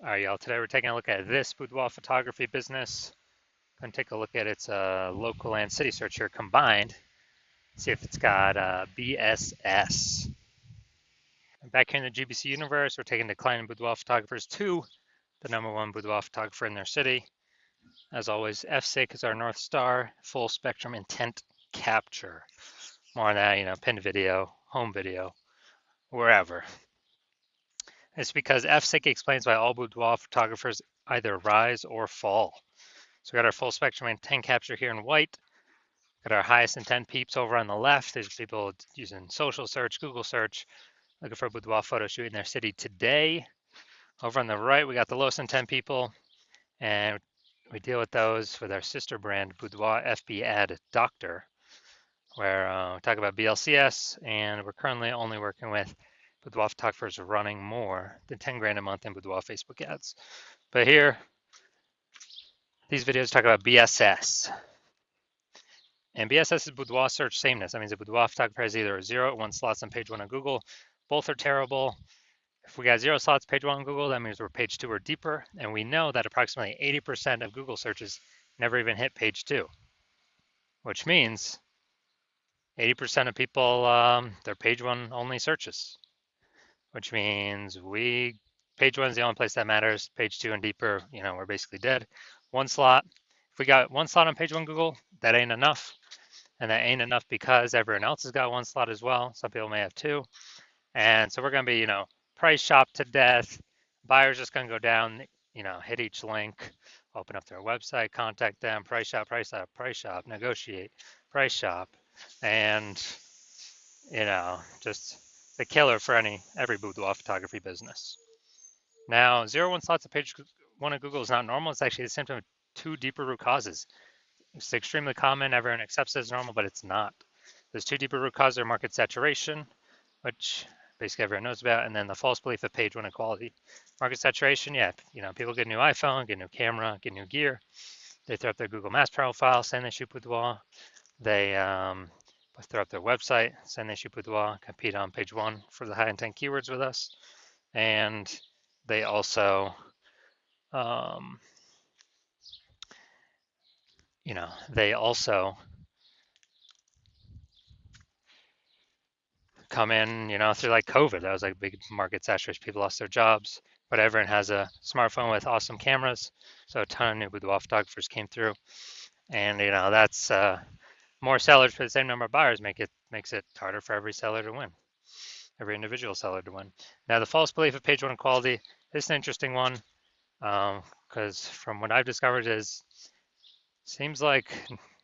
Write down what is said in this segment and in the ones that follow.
All right, y'all. Today we're taking a look at this boudoir photography business. Going to take a look at its local and city search here combined. See if it's got BSS. Back here in the GBC universe, we're taking declining boudoir photographers to the #1 boudoir photographer in their city. As always, FSIC is our North Star, full spectrum intent capture. More on that, pinned video, home video, wherever. It's because FSIC explains why all boudoir photographers either rise or fall. So we got our full spectrum intent capture here in white. Got our highest intent peeps over on the left. There's people using social search, Google search, looking for a boudoir photo shoot in their city today. Over on the right, we got the lowest intent people, and we deal with those with our sister brand, Boudoir FB Ad Doctor, where we talk about BLCS, and we're currently only working with boudoir photographers running more than 10 grand a month in boudoir Facebook ads. But here, these videos talk about BSS. And BSS is boudoir search sameness. That means a boudoir photographer has either 0 or 1 slots on page 1 on Google. Both are terrible. If we got 0 slots page 1 on Google, that means we're page 2 or deeper. And we know that approximately 80% of Google searches never even hit page 2, which means 80% of people, they're page 1 only searches, which means page 1 is the only place that matters. Page 2 and deeper, we're basically dead. 1 slot. If we got 1 slot on page 1 Google, that ain't enough. And that ain't enough because everyone else has got 1 slot as well. Some people may have 2. And so we're going to be, price shop to death. Buyers just going to go down, hit each link, open up their website, contact them, price shop, negotiate, price shop. And, just the killer for every boudoir photography business. Now, 0 1 slots of page 1 of Google is not normal. It's actually a symptom of 2 deeper root causes. It's extremely common. Everyone accepts it as normal, but it's not. There's 2 deeper root causes: market saturation, which basically everyone knows about, and then the false belief of page 1 equality. Market saturation, yeah, people get a new iPhone, get a new camera, get new gear. They throw up their Google Maps profile, saying they shoot boudoir. They throw up their website, saying they shoot boudoir, compete on page 1 for the high intent keywords with us, and they also they also come in, through like COVID. That was like a big market saturation. People lost their jobs, but everyone has a smartphone with awesome cameras. So a ton of new boudoir photographers came through. And, that's more sellers for the same number of buyers makes it harder for every seller to win, every individual seller to win. Now, the false belief of page 1 equality, this is an interesting one because from what I've discovered seems like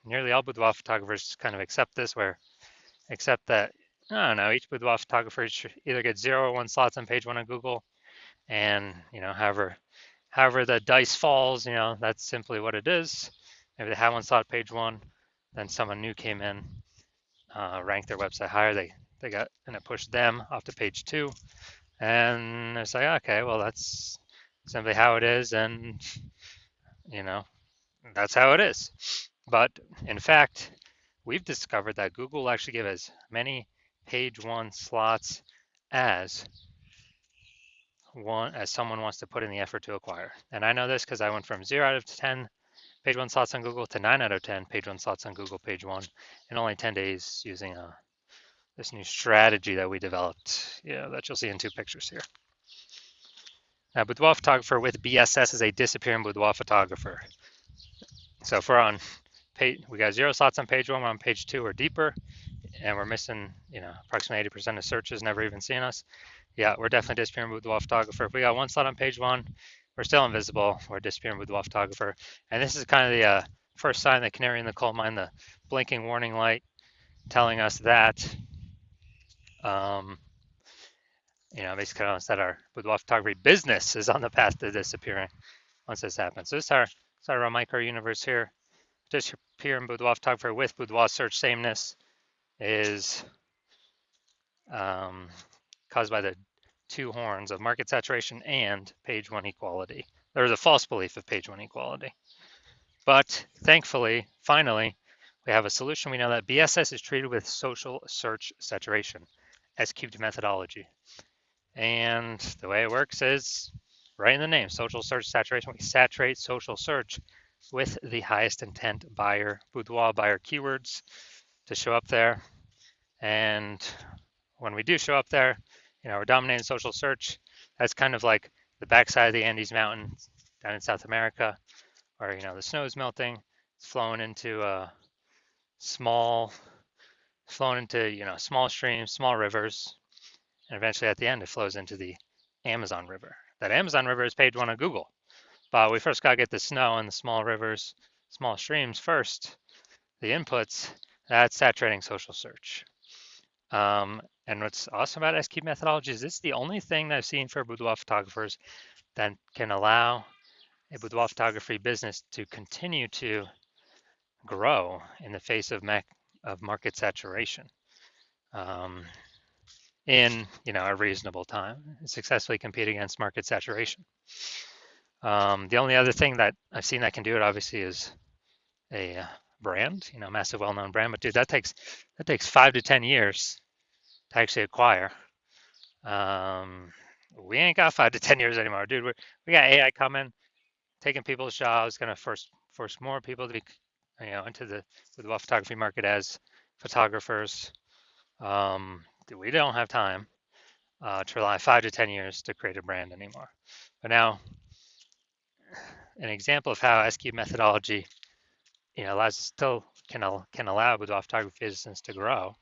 nearly all boudoir photographers kind of accept that I don't know, each boudoir photographer should either get 0 or 1 slots on page 1 on Google, and however the dice falls, that's simply what it is. Maybe they had 1 slot page 1, then someone new came in, ranked their website higher, they got, and it pushed them off to page 2, and it's like, okay, well, that's simply how it is, and that's how it is. But in fact, we've discovered that Google will actually give as many page 1 slots as someone wants to put in the effort to acquire. And I know this because I went from 0 out of 10 page 1 slots on Google to 9 out of 10 page 1 slots on Google page 1 in only 10 days using this new strategy that we developed, that you'll see in 2 pictures here. Now, boudoir photographer with BSS is a disappearing boudoir photographer. So if we're on page, we got 0 slots on page 1, we're on page 2 or deeper, and we're missing, approximately 80% of searches never even seeing us. Yeah, we're definitely disappearing boudoir photographer. If we got 1 slot on page 1, we're still invisible. We're disappearing boudoir photographer. And this is kind of the first sign, the canary in the coal mine, the blinking warning light telling us that, basically telling us that our boudoir photography business is on the path to disappearing once this happens. So this is our micro universe here. Disappearing boudoir photographer with boudoir search sameness is caused by the 2 horns of market saturation and page 1 equality. There is a false belief of page 1 equality. But thankfully, finally, we have a solution. We know that BSS is treated with social search saturation, S-cubed methodology. And the way it works is right in the name, social search saturation. We saturate social search with the highest intent buyer, boudoir buyer keywords to show up there. And when we do show up there, we're dominating social search. That's kind of like the backside of the Andes Mountains down in South America, where the snow is melting. It's flowing into small, flowing into small streams, small rivers, and eventually at the end it flows into the Amazon River. That Amazon River is page one on Google, but we first got to get the snow and the small rivers, small streams first. The inputs, that's saturating social search. And what's awesome about SQ methodology is it's the only thing that I've seen for boudoir photographers that can allow a boudoir photography business to continue to grow in the face of market saturation in a reasonable time and successfully compete against market saturation. The only other thing that I've seen that can do it obviously is a brand, massive well-known brand. But dude, that takes 5 to 10 years to actually acquire. We ain't got 5 to 10 years anymore, dude. We got AI coming, taking people's jobs, gonna force more people to be, into the photography market as photographers. We don't have time to rely 5 to 10 years to create a brand anymore. But now, an example of how SQ methodology, still can allow boudoir photography business to grow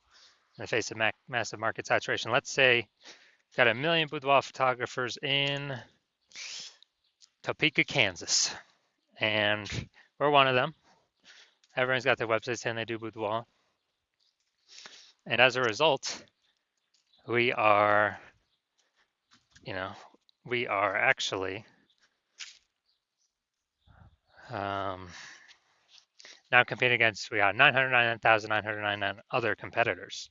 in the face of massive market saturation. Let's say got 1 million boudoir photographers in Topeka, Kansas, and we're one of them. Everyone's got their website saying they do boudoir, and as a result, we are actually now competing against, we got 999,999 other competitors.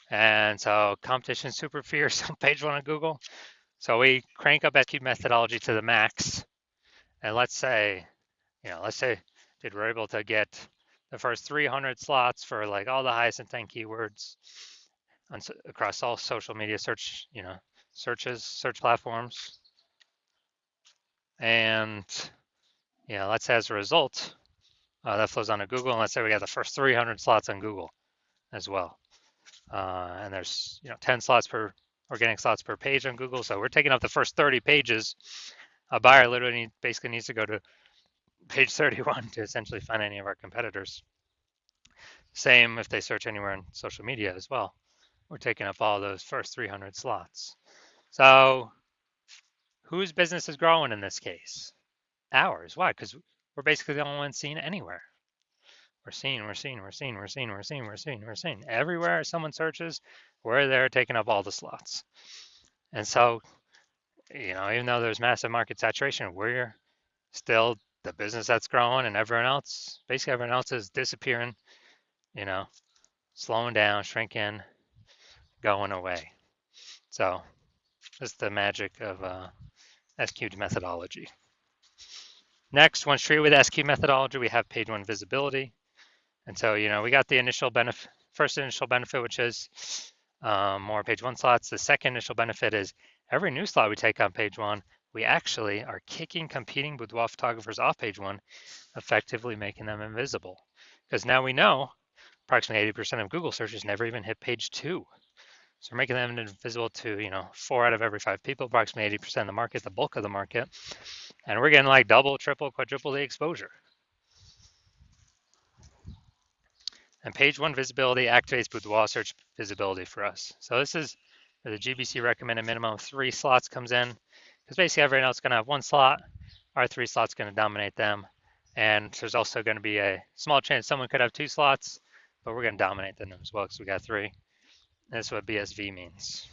And so competition is super fierce on page one of Google. So we crank up SQ methodology to the max. And let's say we're able to get the first 300 slots for like all the highest intent keywords across all social media search platforms. And let's say as a result, that flows onto Google. And let's say we got the first 300 slots on Google as well. And there's 10 slots per organic slots per page on Google. So we're taking up the first 30 pages. A buyer literally basically needs to go to page 31 to essentially find any of our competitors. Same if they search anywhere in social media as well. We're taking up all those first 300 slots. So whose business is growing in this case? Ours. Why? Because we're basically the only ones seen anywhere. We're seen. Everywhere someone searches, we're there taking up all the slots. And so, even though there's massive market saturation, we're still the business that's growing, and everyone else is disappearing, slowing down, shrinking, going away. So that's the magic of SQ methodology. Next, once treated with SQ methodology, we have page one visibility. And so, we got the first initial benefit, which is more page one slots. The second initial benefit is every new slot we take on page one, we actually are kicking competing boudoir photographers off page one, effectively making them invisible. Because now we know approximately 80% of Google searches never even hit page two. So we're making them invisible to, 4 out of every 5 people, approximately 80% of the market, the bulk of the market. And we're getting like double, triple, quadruple the exposure. And page one visibility activates boudoir search visibility for us. So this is where the GBC recommended minimum of 3 slots comes in, because basically everyone else is going to have 1 slot. Our 3 slots going to dominate them. And there's also going to be a small chance someone could have 2 slots, but we're going to dominate them as well because we got 3. That's what BSV means.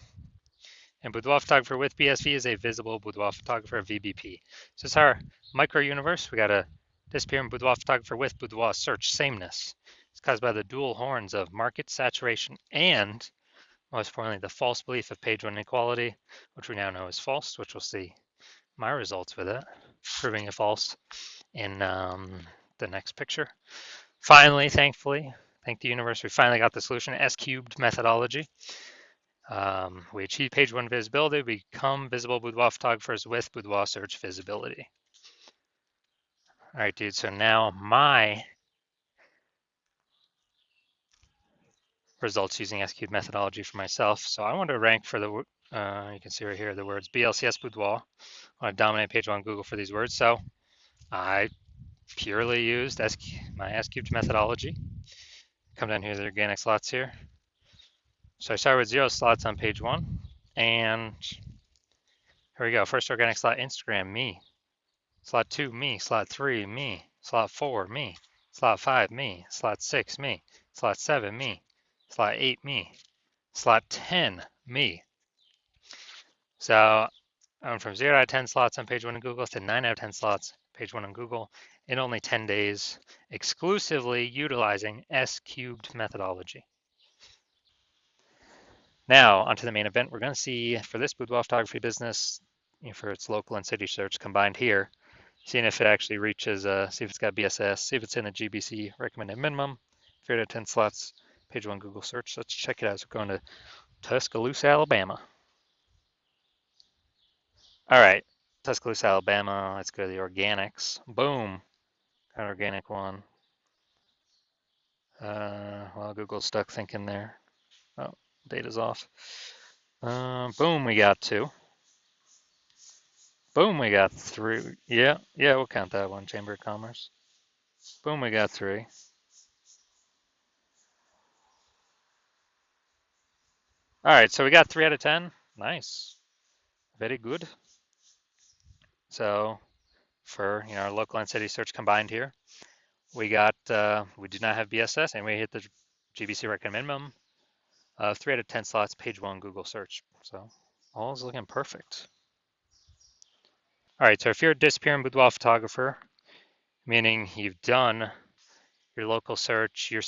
And boudoir photographer with BSV is a visible boudoir photographer, VBP. So it's our micro universe. We got a disappearing boudoir photographer with boudoir search sameness. It's caused by the dual horns of market saturation and, most importantly, the false belief of page one inequality, which we now know is false, which we'll see my results with it, proving it false in the next picture. Finally, thankfully, thank the universe, we finally got the solution, S-cubed methodology. We achieve page one visibility, we become visible boudoir photographers with boudoir search visibility. All right, dude, so now my results using SQ methodology for myself. So I want to rank for the, you can see right here, the words BLCS boudoir. I want to dominate page one Google for these words. So I purely used my S-cubed methodology. Come down here to the organic slots here. So I start with 0 slots on page one. And here we go. First organic slot, Instagram, me. Slot 2, me. Slot 3, me. Slot 4, me. Slot 5, me. Slot 6, me. Slot 7, me. Slot 8, me. Slot 10, me. So I'm from 0 out of 10 slots on page one in Google to 9 out of 10 slots page one on Google in only 10 days, exclusively utilizing S-cubed methodology. Now, onto the main event. We're going to see for this boudoir photography business, for its local and city search combined here, seeing if it actually reaches, see if it's got BSS, see if it's in the GBC recommended minimum, 3 out of 10 slots, page one Google search. Let's check it out. So we're going to Tuscaloosa, Alabama. All right, Tuscaloosa, Alabama. Let's go to the organics. Boom, got organic one. Well, Google's stuck thinking there. Oh, data's off. Boom, we got 2. Boom, we got 3. Yeah, we'll count that one, Chamber of Commerce. Boom, we got 3. All right, so we got 3 out of 10. Nice, very good. So for our local and city search combined here, we got we do not have BSS, and we hit the GBC recommend minimum of 3 out of 10 slots, page one Google search. So all is looking perfect. All right, so if you're a disappearing boudoir photographer, meaning you've done your local search, your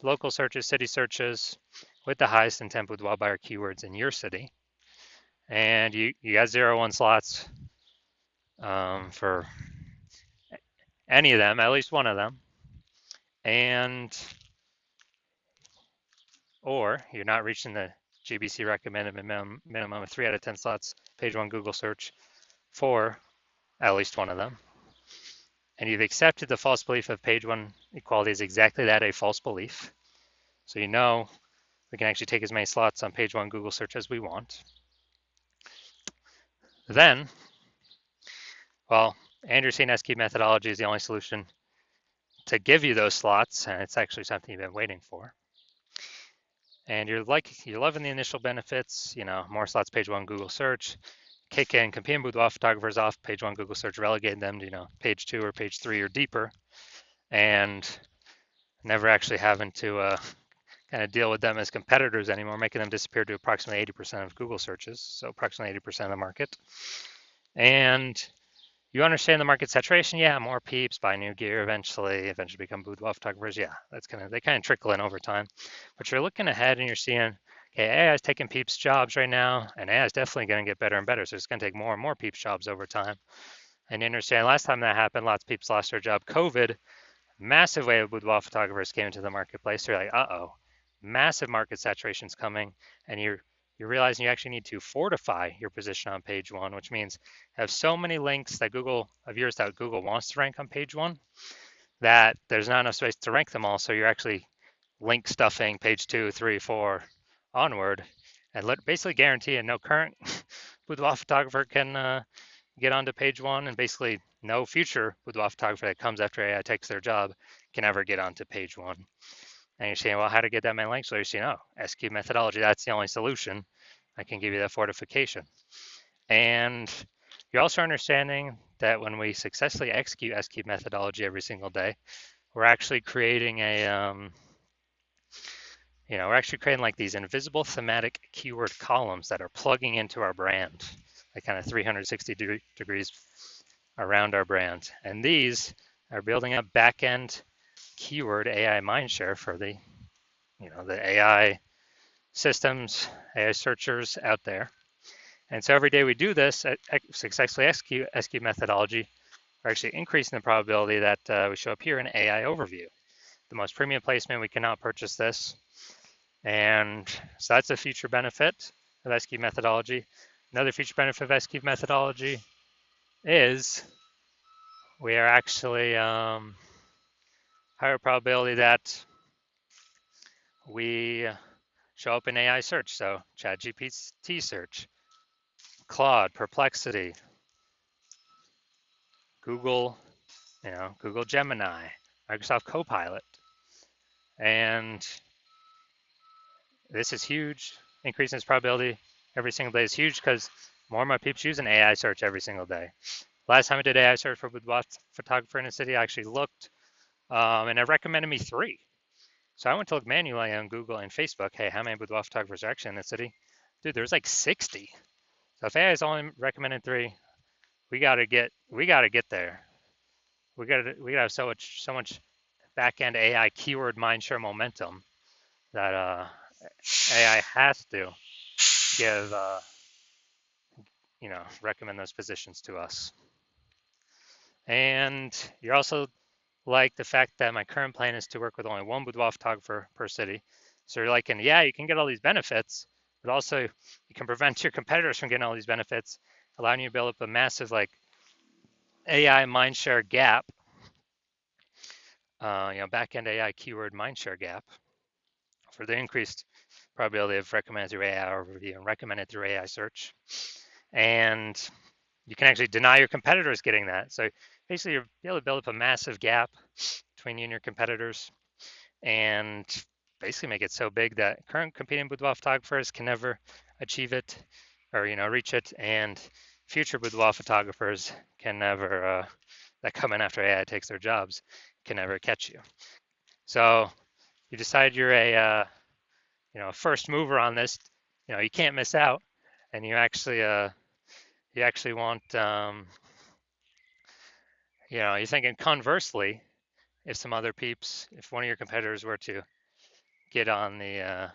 local searches, city searches with the highest intent boudoir buyer keywords in your city, and you got 0-1 slots for any of them, at least one of them, or you're not reaching the GBC recommended minimum of 3 out of 10 slots, page one Google search for at least one of them, and you've accepted the false belief of page one equality is exactly that, a false belief. So we can actually take as many slots on page one Google search as we want. Then, well, Anderson S-cube methodology is the only solution to give you those slots, and it's actually something you've been waiting for. And you're loving the initial benefits, more slots, page one Google search, kick in competing boudoir photographers off page one Google search, relegating them to page 2 or page 3 or deeper, and never actually having to kind of deal with them as competitors anymore, making them disappear to approximately 80% of Google searches, so approximately 80% of the market. And you understand the market saturation, yeah, more peeps buy new gear eventually become boudoir photographers, yeah, they kind of trickle in over time. But you're looking ahead and you're seeing, okay, AI is taking peeps jobs right now, and AI is definitely going to get better and better, so it's going to take more and more peeps jobs over time. And you understand last time that happened, lots of peeps lost their job. COVID, massive wave of boudoir photographers came into the marketplace. They're like, uh-oh, massive market saturation's coming, and you're realizing you actually need to fortify your position on page one, which means have so many links that Google wants to rank on page one that there's not enough space to rank them all. So you're actually link stuffing page 2, 3, 4 onward, and basically guaranteeing no current boudoir photographer can get onto page one, and basically no future boudoir photographer that comes after AI takes their job can ever get onto page one. And you're saying, well, how to get that many links? So you're saying, oh, SQ methodology, that's the only solution. I can give you that fortification. And you're also understanding that when we successfully execute SQ methodology every single day, we're actually creating like these invisible thematic keyword columns that are plugging into our brand, like kind of 360 degrees around our brand. And these are building up back-end keyword AI mindshare for the AI systems, AI searchers out there. And so every day we do this, successfully execute SQ methodology, we're actually increasing the probability that we show up here in AI overview. The most premium placement, we cannot purchase this. And so that's a future benefit. of S-cube methodology. Another future benefit of S-cube methodology is we are actually higher probability that we show up in AI search. So ChatGPT search, Claude, Perplexity, Google, Google Gemini, Microsoft Copilot. And this is huge. Increasing its probability every single day is huge because more and more people using AI search every single day. Last time I did AI search for boudoir photographer in a city, I actually looked and it recommended me 3. So I went to look manually on Google and Facebook. Hey, how many boudoir photographers are actually in the city? Dude, there's like 60. So if AI is only recommended 3, we gotta get there. We gotta have so much back end AI keyword mindshare momentum that AI has to give recommend those positions to us. And you're also like the fact that my current plan is to work with only 1 boudoir photographer per city. So you're like, and yeah, you can get all these benefits, but also you can prevent your competitors from getting all these benefits, allowing you to build up a massive like AI mindshare gap, back-end AI keyword mindshare gap for the increased probability of recommended through AI overview and recommended through AI search. And you can actually deny your competitors getting that. So basically you're able to build up a massive gap between you and your competitors and basically make it so big that current competing boudoir photographers can never achieve it or reach it, and future boudoir photographers can never that come in after AI takes their jobs can never catch you. So you decide you're a first mover on this, you can't miss out, and you actually want you're thinking conversely, if some other peeps, if one of your competitors were to get on the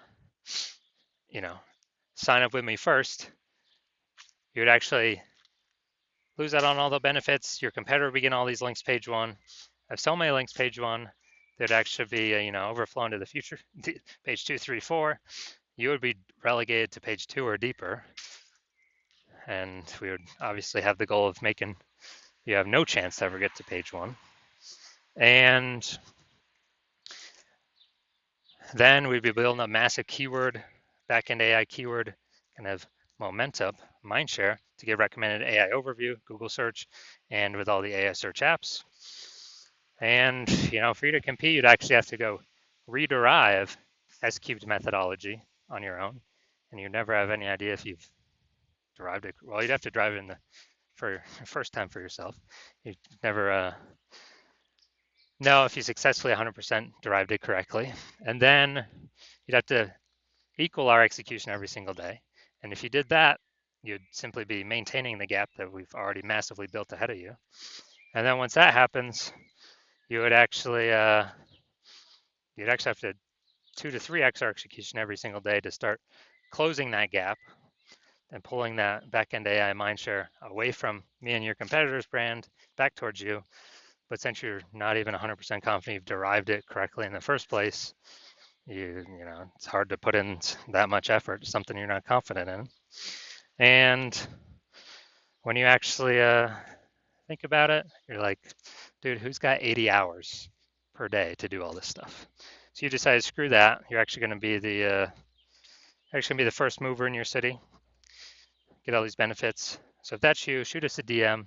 sign up with me first, you would actually lose out on all the benefits. Your competitor would begin all these links page 1. Have so many links page 1, there'd actually be overflowing to the future page 2, 3, 4. You would be relegated to page 2 or deeper, and we would obviously have the goal of making you have no chance to ever get to page 1. And then we'd be building a massive keyword, back-end AI keyword, kind of momentum, mindshare to get recommended AI overview, Google search, and with all the AI search apps. And for you to compete, you'd actually have to go rederive S-cubed methodology on your own, and you'd never have any idea if you've derived it. Well, you'd have to drive it for your first time for yourself. You'd never know if you successfully 100% derived it correctly. And then you'd have to equal our execution every single day. And if you did that, you'd simply be maintaining the gap that we've already massively built ahead of you. And then once that happens, you would actually have to 2 to 3x our execution every single day to start closing that gap and pulling that back-end AI mindshare away from me and your competitor's brand back towards you. But since you're not even 100% confident you've derived it correctly in the first place, it's hard to put in that much effort, something you're not confident in. And when you actually think about it, you're like, dude, who's got 80 hours per day to do all this stuff? So you decide, screw that. You're actually going to be the first mover in your city, get all these benefits. So if that's you, shoot us a DM.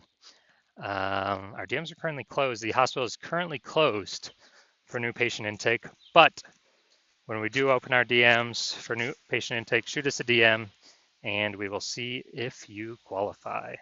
Our DMs are currently closed. The hospital is currently closed for new patient intake, but when we do open our DMs for new patient intake, shoot us a DM and we will see if you qualify.